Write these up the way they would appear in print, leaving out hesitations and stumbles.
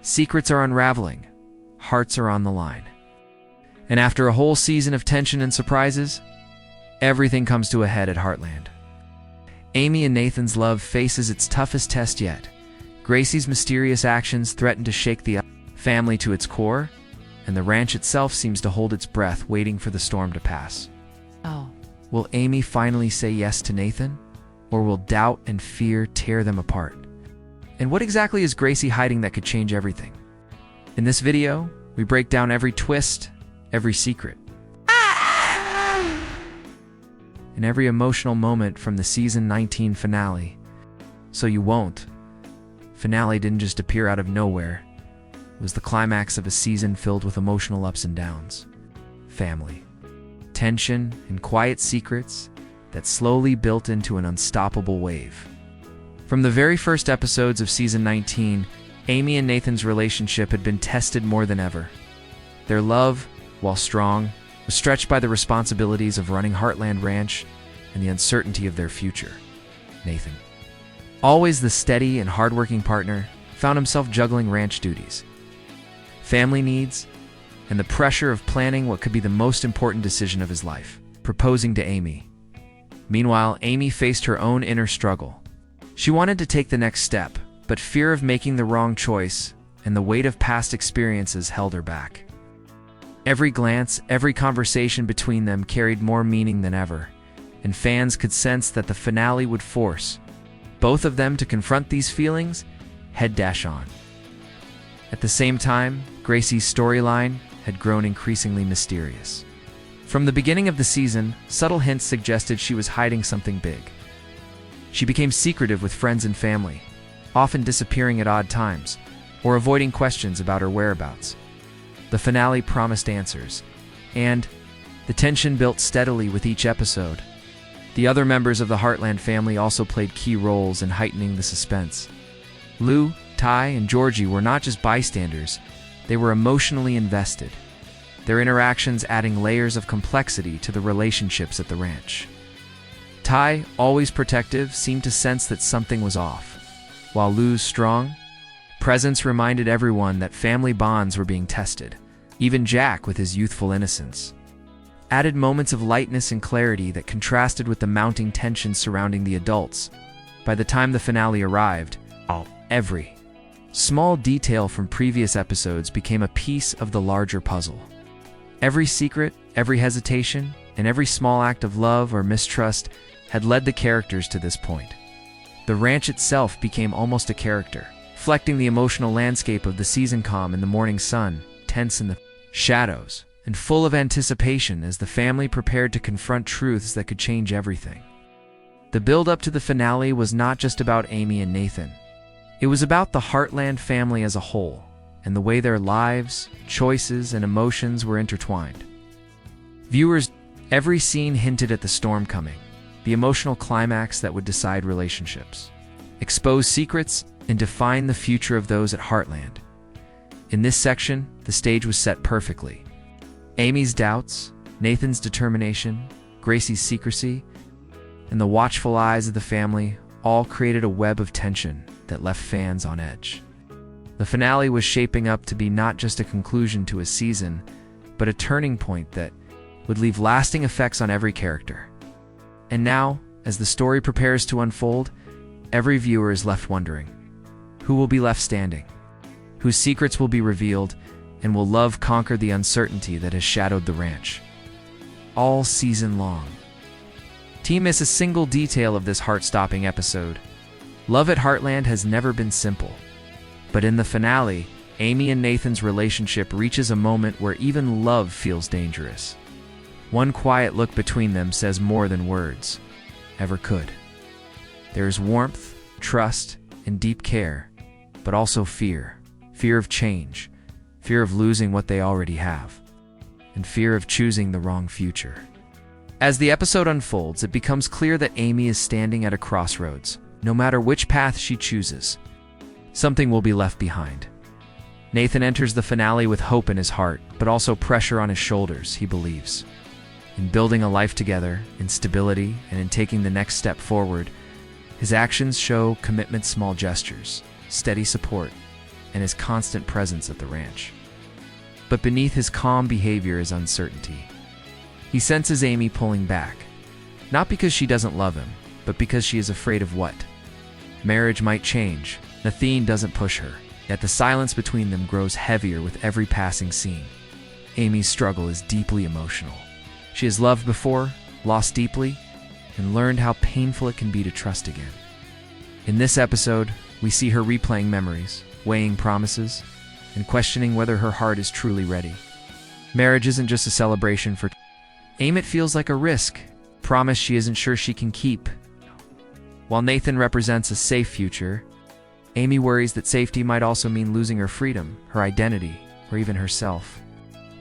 Secrets are unraveling. Hearts are on the line. And after a whole season of tension and surprises, everything comes to a head at Heartland. Amy and Nathan's love faces its toughest test yet. Gracie's mysterious actions threaten to shake the family to its core, and the ranch itself seems to hold its breath, waiting for the storm to pass. Will Amy finally say yes to Nathan, or will doubt and fear tear them apart? And what exactly is Gracie hiding that could change everything? In this video, we break down every twist, every secret, and every emotional moment from the Season 19 finale. So you won't. Finale didn't just appear out of nowhere. It was the climax of a season filled with emotional ups and downs, family, tension, and quiet secrets that slowly built into an unstoppable wave. From the very first episodes of Season 19, Amy and Nathan's relationship had been tested more than ever. Their love, while strong, was stretched by the responsibilities of running Heartland Ranch and the uncertainty of their future. Nathan, always the steady and hardworking partner, found himself juggling ranch duties, family needs, and the pressure of planning what could be the most important decision of his life, proposing to Amy. Meanwhile, Amy faced her own inner struggle. She wanted to take the next step, but fear of making the wrong choice and the weight of past experiences held her back. Every glance, every conversation between them carried more meaning than ever, and fans could sense that the finale would force both of them to confront these feelings head-on. At the same time, Gracie's storyline had grown increasingly mysterious. From the beginning of the season, subtle hints suggested she was hiding something big. She became secretive with friends and family, often disappearing at odd times, or avoiding questions about her whereabouts. The finale promised answers, and the tension built steadily with each episode. The other members of the Heartland family also played key roles in heightening the suspense. Lou, Ty, and Georgie were not just bystanders, they were emotionally invested, their interactions adding layers of complexity to the relationships at the ranch. Ty, always protective, seemed to sense that something was off, while Lou's strong presence reminded everyone that family bonds were being tested. Even Jack, with his youthful innocence, added moments of lightness and clarity that contrasted with the mounting tension surrounding the adults. By the time the finale arrived, every small detail from previous episodes became a piece of the larger puzzle. Every secret, every hesitation, and every small act of love or mistrust had led the characters to this point. The ranch itself became almost a character, reflecting the emotional landscape of the season, calm in the morning sun, tense in the shadows, and full of anticipation as the family prepared to confront truths that could change everything. The build-up to the finale was not just about Amy and Nathan. It was about the Heartland family as a whole, and the way their lives, choices, and emotions were intertwined. Viewers, every scene hinted at the storm coming, the emotional climax that would decide relationships, expose secrets, and define the future of those at Heartland. In this section, the stage was set perfectly. Amy's doubts, Nathan's determination, Gracie's secrecy, and the watchful eyes of the family all created a web of tension that left fans on edge. The finale was shaping up to be not just a conclusion to a season, but a turning point that would leave lasting effects on every character. And now, as the story prepares to unfold, every viewer is left wondering, who will be left standing? Whose secrets will be revealed, and will love conquer the uncertainty that has shadowed the ranch all season long? Do you miss a single detail of this heart-stopping episode? Love at Heartland has never been simple. But in the finale, Amy and Nathan's relationship reaches a moment where even love feels dangerous. One quiet look between them says more than words ever could. There's warmth, trust, and deep care, but also fear. Fear of change, fear of losing what they already have, and fear of choosing the wrong future. As the episode unfolds, it becomes clear that Amy is standing at a crossroads. No matter which path she chooses, something will be left behind. Nathan enters the finale with hope in his heart, but also pressure on his shoulders, he believes. In building a life together, in stability, and in taking the next step forward, his actions show commitment, small gestures, steady support, and his constant presence at the ranch. But beneath his calm behavior is uncertainty. He senses Amy pulling back, not because she doesn't love him, but because she is afraid of what? Marriage might change. Nathan doesn't push her, yet the silence between them grows heavier with every passing scene. Amy's struggle is deeply emotional. She has loved before, lost deeply, and learned how painful it can be to trust again. In this episode, we see her replaying memories, weighing promises, and questioning whether her heart is truly ready. Marriage isn't just a celebration for Amy, it feels like a risk, promise she isn't sure she can keep. While Nathan represents a safe future, Amy worries that safety might also mean losing her freedom, her identity, or even herself.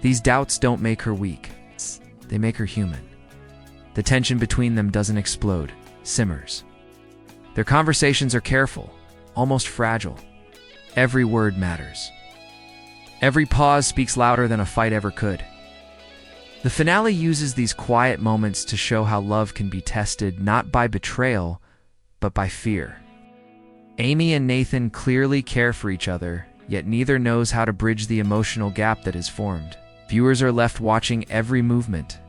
These doubts don't make her weak. They make her human. The tension between them doesn't explode, simmers. Their conversations are careful, almost fragile. Every word matters. Every pause speaks louder than a fight ever could. The finale uses these quiet moments to show how love can be tested not by betrayal, but by fear. Amy and Nathan clearly care for each other, yet neither knows how to bridge the emotional gap that is formed. Viewers are left watching every movement,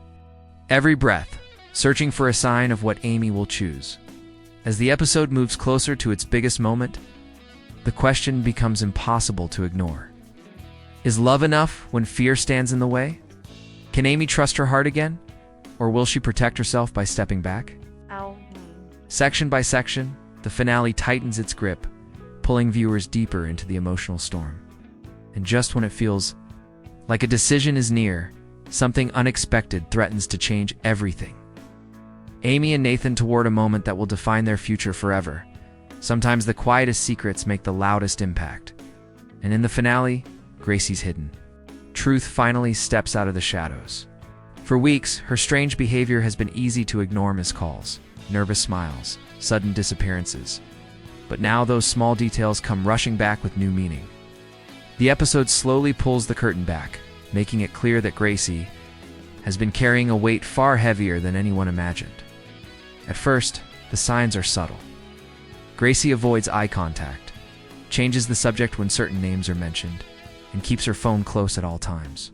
every breath, searching for a sign of what Amy will choose. As the episode moves closer to its biggest moment, the question becomes impossible to ignore. Is love enough when fear stands in the way? Can Amy trust her heart again? Or will she protect herself by stepping back? Ow. Section by section, the finale tightens its grip, pulling viewers deeper into the emotional storm. And just when it feels like a decision is near, something unexpected threatens to change everything. Amy and Nathan toward a moment that will define their future forever. Sometimes the quietest secrets make the loudest impact. And in the finale, Gracie's hidden. Truth finally steps out of the shadows. For weeks, her strange behavior has been easy to ignore: missed calls, nervous smiles, sudden disappearances. But now those small details come rushing back with new meaning. The episode slowly pulls the curtain back, making it clear that Gracie has been carrying a weight far heavier than anyone imagined. At first, the signs are subtle. Gracie avoids eye contact, changes the subject when certain names are mentioned, and keeps her phone close at all times.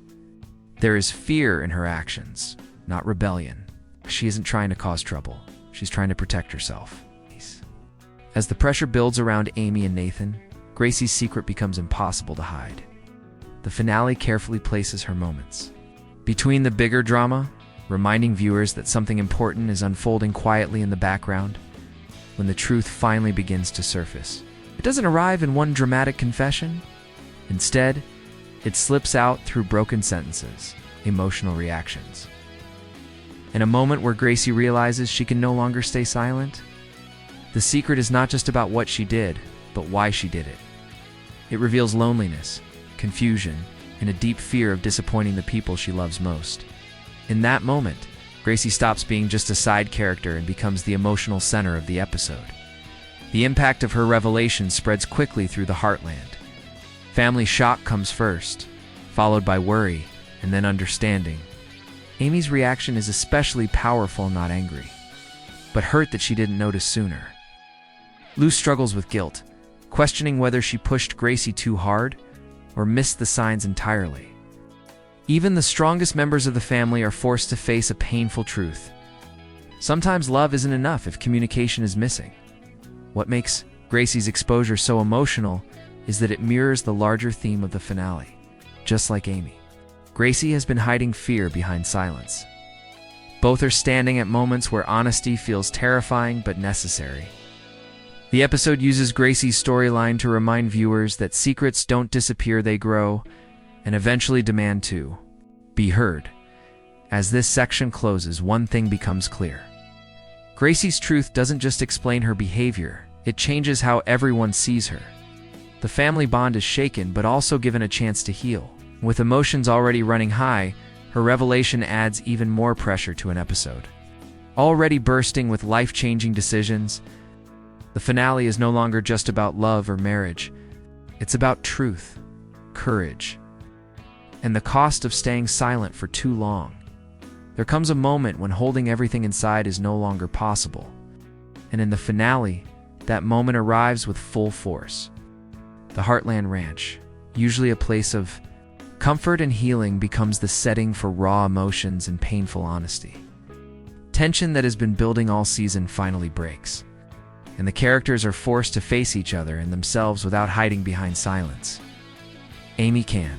There is fear in her actions, not rebellion. She isn't trying to cause trouble. She's trying to protect herself. As the pressure builds around Amy and Nathan, Gracie's secret becomes impossible to hide. The finale carefully places her moments between the bigger drama, reminding viewers that something important is unfolding quietly in the background. When the truth finally begins to surface, it doesn't arrive in one dramatic confession. Instead, it slips out through broken sentences, emotional reactions. In a moment where Gracie realizes she can no longer stay silent, the secret is not just about what she did, but why she did it. It reveals loneliness, confusion, and a deep fear of disappointing the people she loves most. In that moment, Gracie stops being just a side character and becomes the emotional center of the episode. The impact of her revelation spreads quickly through the Heartland. Family shock comes first, followed by worry, and then understanding. Amy's reaction is especially powerful, not angry, but hurt that she didn't notice sooner. Lou struggles with guilt, questioning whether she pushed Gracie too hard or missed the signs entirely. Even the strongest members of the family are forced to face a painful truth. Sometimes love isn't enough if communication is missing. What makes Gracie's exposure so emotional is that it mirrors the larger theme of the finale. Just like Amy, Gracie has been hiding fear behind silence. Both are standing at moments where honesty feels terrifying but necessary. The episode uses Gracie's storyline to remind viewers that secrets don't disappear, they grow, and eventually demand to be heard. As this section closes, one thing becomes clear. Gracie's truth doesn't just explain her behavior, it changes how everyone sees her. The family bond is shaken, but also given a chance to heal. With emotions already running high, her revelation adds even more pressure to an episode. Already bursting with life-changing decisions, the finale is no longer just about love or marriage. It's about truth, courage, and the cost of staying silent for too long. There comes a moment when holding everything inside is no longer possible. And in the finale, that moment arrives with full force. The Heartland Ranch, usually a place of comfort and healing, becomes the setting for raw emotions and painful honesty. Tension that has been building all season finally breaks, and the characters are forced to face each other and themselves without hiding behind silence. Amy can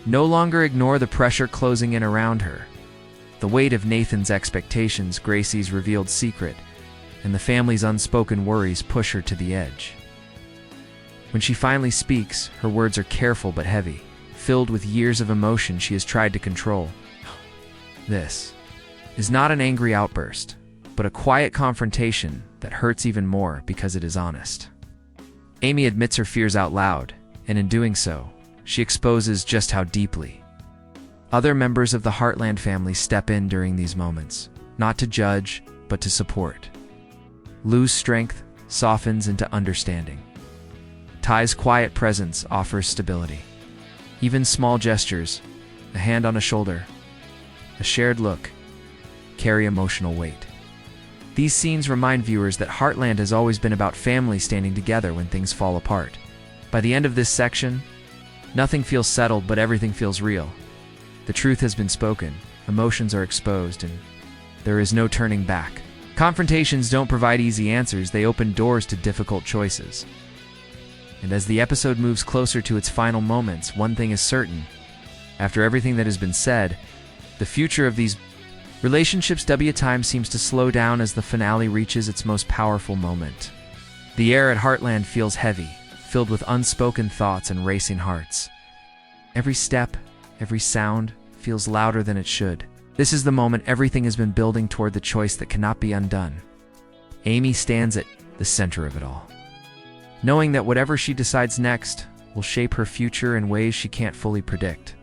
no longer ignore the pressure closing in around her. The weight of Nathan's expectations, Gracie's revealed secret, and the family's unspoken worries push her to the edge. When she finally speaks, her words are careful but heavy, filled with years of emotion she has tried to control. This is not an angry outburst, but a quiet confrontation that hurts even more because it is honest. Amy admits her fears out loud, and in doing so, she exposes just how deeply. Other members of the Heartland family step in during these moments, not to judge, but to support. Lou's strength softens into understanding. Ty's quiet presence offers stability. Even small gestures, a hand on a shoulder, a shared look, carry emotional weight. These scenes remind viewers that Heartland has always been about family standing together when things fall apart. By the end of this section, nothing feels settled, but everything feels real. The truth has been spoken, emotions are exposed, and there is no turning back. Confrontations don't provide easy answers, they open doors to difficult choices. And as the episode moves closer to its final moments, one thing is certain. After everything that has been said, the future of these relationships' time seems to slow down as the finale reaches its most powerful moment. The air at Heartland feels heavy, filled with unspoken thoughts and racing hearts. Every step, every sound, feels louder than it should. This is the moment everything has been building toward, the choice that cannot be undone. Amy stands at the center of it all, knowing that whatever she decides next will shape her future in ways she can't fully predict.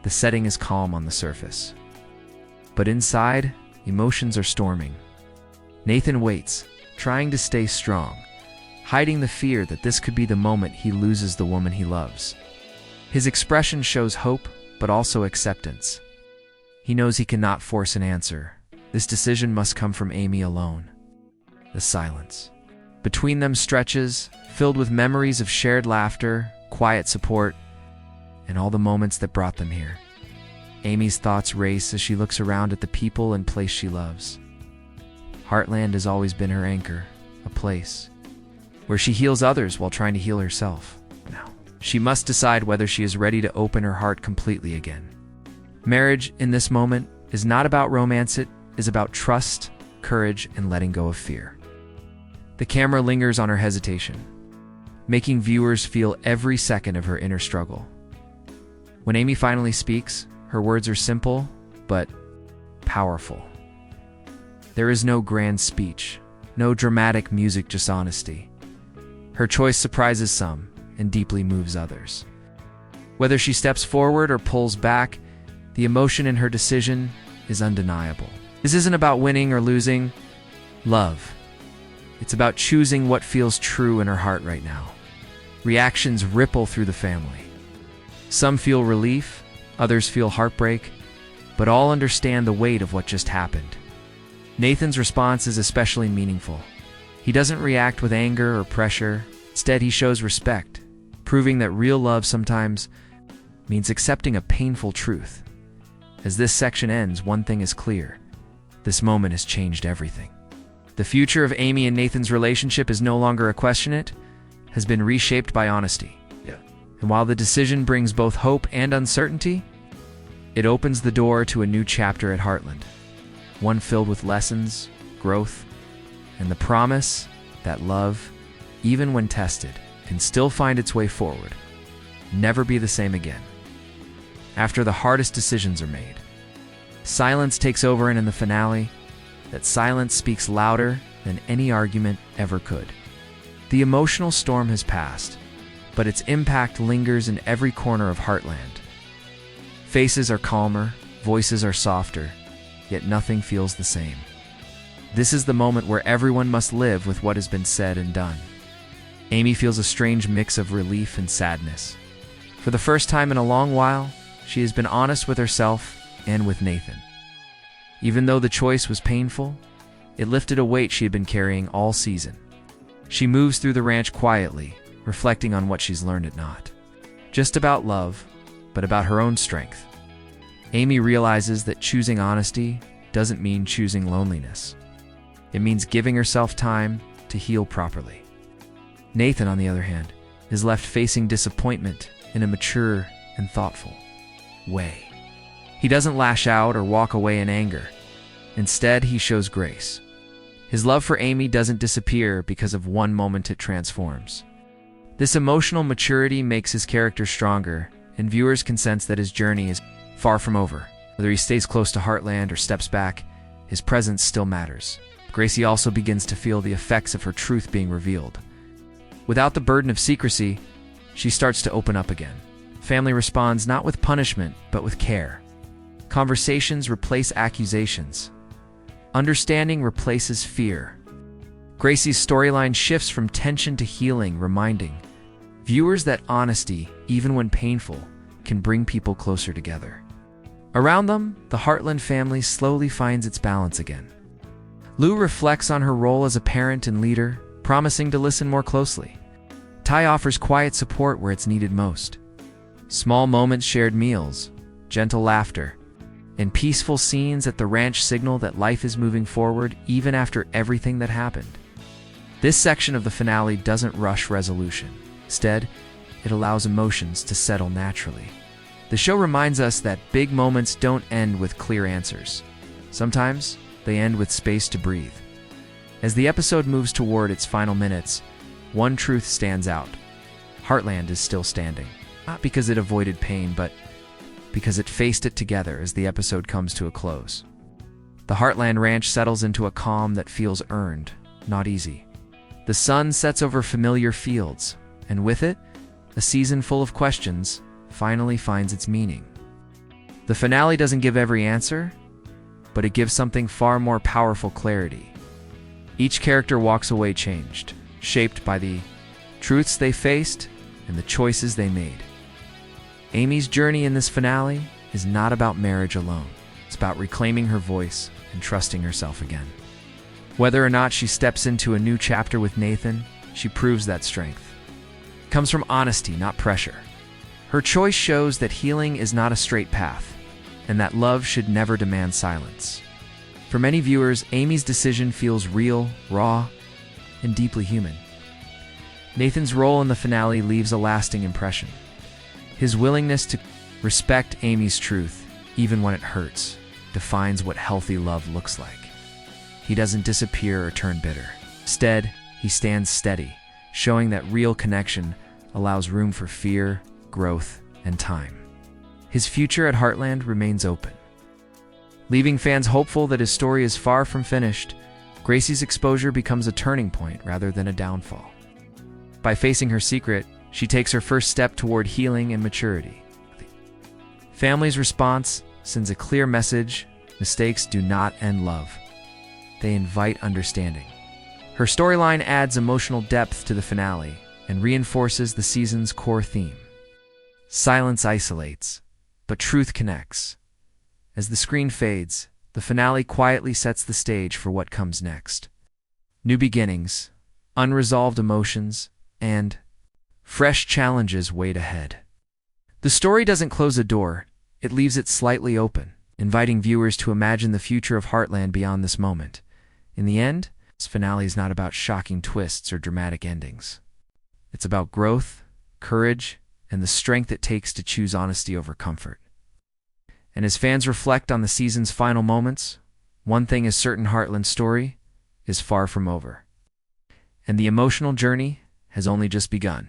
The setting is calm on the surface, but inside, emotions are storming. Nathan waits, trying to stay strong, hiding the fear that this could be the moment he loses the woman he loves. His expression shows hope, but also acceptance. He knows he cannot force an answer. This decision must come from Amy alone. The silence between them stretches, filled with memories of shared laughter, quiet support, and all the moments that brought them here. Amy's thoughts race as she looks around at the people and place she loves. Heartland has always been her anchor, a place where she heals others while trying to heal herself. Now, she must decide whether she is ready to open her heart completely again. Marriage, in this moment, is not about romance, it is about trust, courage, and letting go of fear. The camera lingers on her hesitation, making viewers feel every second of her inner struggle. When Amy finally speaks, her words are simple, but powerful. There is no grand speech, no dramatic music, just honesty. Her choice surprises some and deeply moves others. Whether she steps forward or pulls back, the emotion in her decision is undeniable. This isn't about winning or losing love. It's about choosing what feels true in her heart right now. Reactions ripple through the family. Some feel relief, others feel heartbreak, but all understand the weight of what just happened. Nathan's response is especially meaningful. He doesn't react with anger or pressure. Instead, he shows respect, proving that real love sometimes means accepting a painful truth. As this section ends, one thing is clear. This moment has changed everything. The future of Amy and Nathan's relationship is no longer a question, it has been reshaped by honesty. And while the decision brings both hope and uncertainty, it opens the door to a new chapter at Heartland. One filled with lessons, growth, and the promise that love, even when tested, can still find its way forward, never be the same again. After the hardest decisions are made, silence takes over, and in the finale, that silence speaks louder than any argument ever could. The emotional storm has passed, but its impact lingers in every corner of Heartland. Faces are calmer, voices are softer, yet nothing feels the same. This is the moment where everyone must live with what has been said and done. Amy feels a strange mix of relief and sadness. For the first time in a long while, she has been honest with herself and with Nathan. Even though the choice was painful, it lifted a weight she had been carrying all season. She moves through the ranch quietly, reflecting on what she's learned at not just about love, but about her own strength. Amy realizes that choosing honesty doesn't mean choosing loneliness. It means giving herself time to heal properly. Nathan, on the other hand, is left facing disappointment in a mature and thoughtful way. He doesn't lash out or walk away in anger. Instead, he shows grace. His love for Amy doesn't disappear because of one moment it transforms. This emotional maturity makes his character stronger, and viewers can sense that his journey is far from over. Whether he stays close to Heartland or steps back, his presence still matters. Gracie also begins to feel the effects of her truth being revealed. Without the burden of secrecy, she starts to open up again. Family responds not with punishment, but with care. Conversations replace accusations. Understanding replaces fear. Gracie's storyline shifts from tension to healing, reminding viewers that honesty, even when painful, can bring people closer together. Around them, the Heartland family slowly finds its balance again. Lou reflects on her role as a parent and leader, promising to listen more closely. Ty offers quiet support where it's needed most. Small moments, shared meals, gentle laughter, and peaceful scenes at the ranch signal that life is moving forward even after everything that happened. This section of the finale doesn't rush resolution. Instead, it allows emotions to settle naturally. The show reminds us that big moments don't end with clear answers. Sometimes, they end with space to breathe. As the episode moves toward its final minutes, one truth stands out. Heartland is still standing. Not because it avoided pain, but because it faced it together as the episode comes to a close. The Heartland Ranch settles into a calm that feels earned, not easy. The sun sets over familiar fields, and with it, a season full of questions finally finds its meaning. The finale doesn't give every answer, but it gives something far more powerful: clarity. Each character walks away changed, shaped by the truths they faced and the choices they made. Amy's journey in this finale is not about marriage alone. It's about reclaiming her voice and trusting herself again. Whether or not she steps into a new chapter with Nathan, she proves that strength. It comes from honesty, not pressure. Her choice shows that healing is not a straight path, and that love should never demand silence. For many viewers, Amy's decision feels real, raw, and deeply human. Nathan's role in the finale leaves a lasting impression. His willingness to respect Amy's truth, even when it hurts, defines what healthy love looks like. He doesn't disappear or turn bitter. Instead, he stands steady, showing that real connection allows room for fear, growth, and time. His future at Heartland remains open. Leaving fans hopeful that his story is far from finished, Gracie's exposure becomes a turning point rather than a downfall. By facing her secret, she takes her first step toward healing and maturity. Family's response sends a clear message: mistakes do not end love. They invite understanding. Her storyline adds emotional depth to the finale and reinforces the season's core theme. Silence isolates, but truth connects. As the screen fades, the finale quietly sets the stage for what comes next. New beginnings, unresolved emotions, and fresh challenges wait ahead. The story doesn't close a door, it leaves it slightly open, inviting viewers to imagine the future of Heartland beyond this moment. In the end, this finale is not about shocking twists or dramatic endings. It's about growth, courage, and the strength it takes to choose honesty over comfort. And as fans reflect on the season's final moments, one thing is certain: Heartland's story is far from over. And the emotional journey has only just begun.